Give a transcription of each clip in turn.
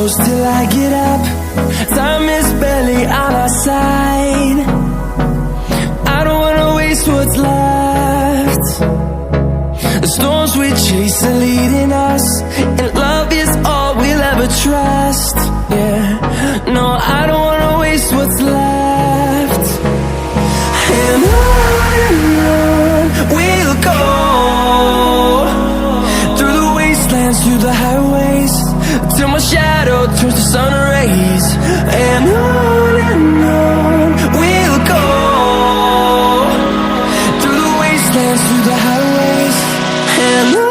close till I get up. Time is barely on our side. I don't wanna waste what's left. The storms we chase are leading us, and love is all we'll ever trust. Yeah, no, I don't wanna waste what's left. And on we'll go, through the wastelands, through the highways, till my shadow turns to sun rays. And on we'll go, through the wastelands, through the highways, and on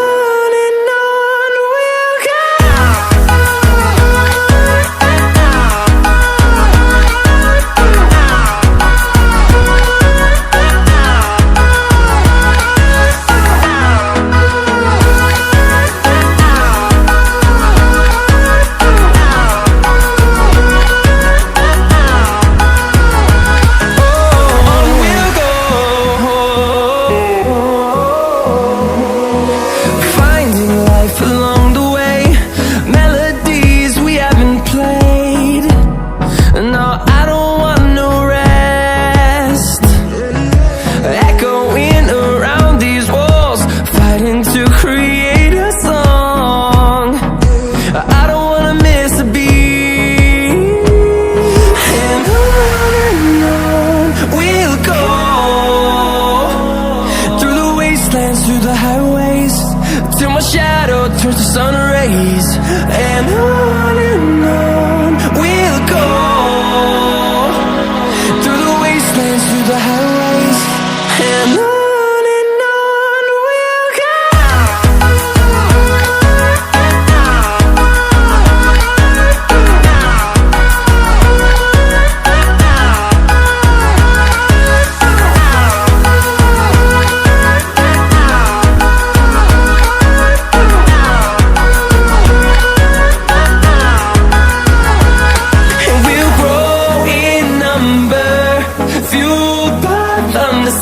we'll go. Through the highways, till my shadow turns to sun rays. And on we'll go, through the wastelands, through the highways, and on we'll go.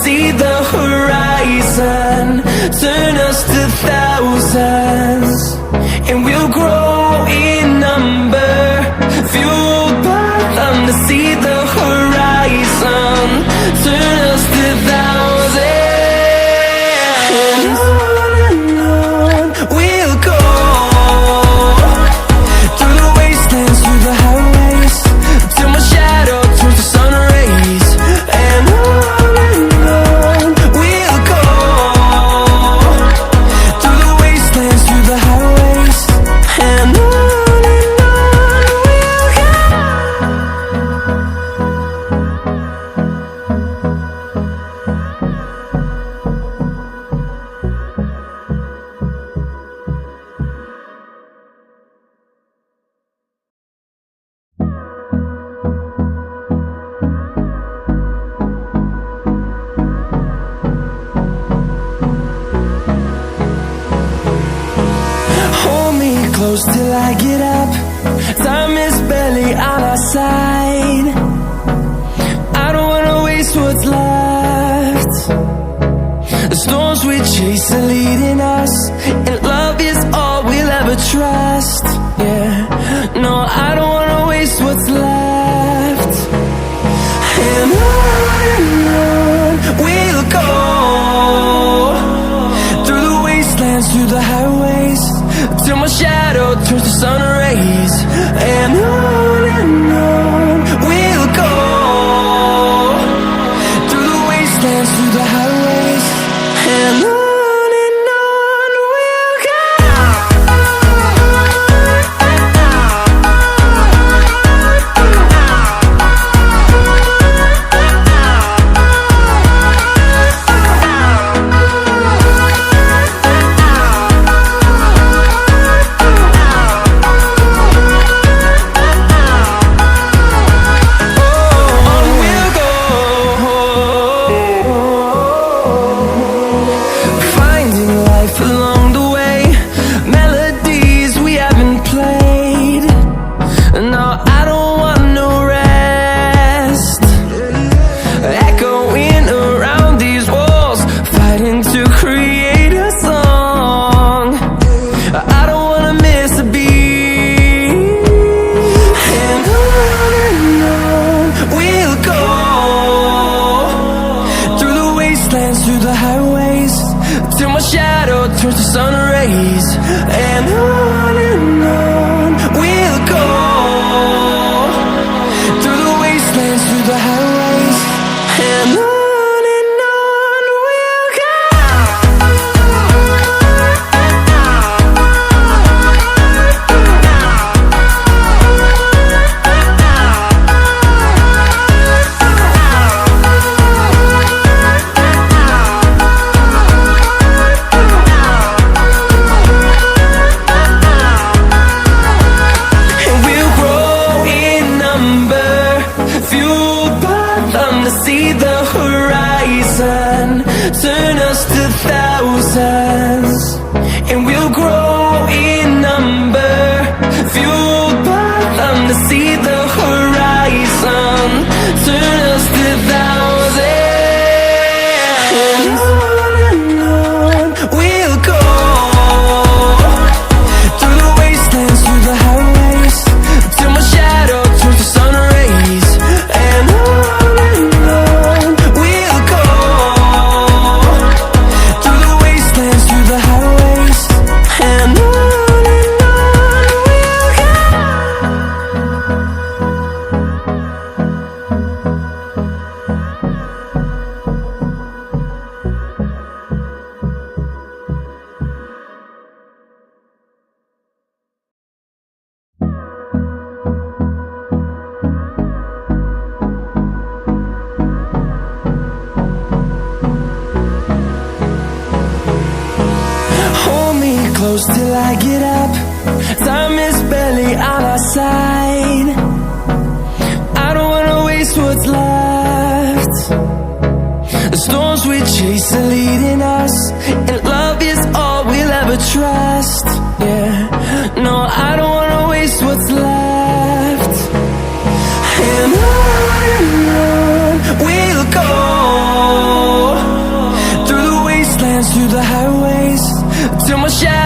See the horizon, turn us to thousands, and we'll grow in number, fueled by them. To see the horizon, turn us to thousands, and on we'll go, through the wastelands, through the highways, till my shadow turns to sun rays. And close till I get up. Time is barely on our side. I don't wanna waste what's left. The storms we chase are leading us, and love is all we'll ever trust. Yeah, no, I don't wanna waste what's left. And on we'll go, through the wastelands, through the highways, till my shadow turns to sun rays. And on we'll go, through the wastelands, through the highways, and on them to see the horizon. Turn us to thousands, and we'll grow in number. Fueled by them to see the horizon. Turn us to thousands. And on we'll go, through the wastelands, through the highways, till my shadow turns to sun rays. And on we'll go, through the wastelands, through the highways. And on we'll go. Hold me close till I get up. Time is barely on our side. I don't wanna waste what's left. The storms we chase are leading us, and love is all we'll ever trust. Yeah, no, I don't wanna waste what's left. And on we'll go, through the wastelands, through the highways, till my shadow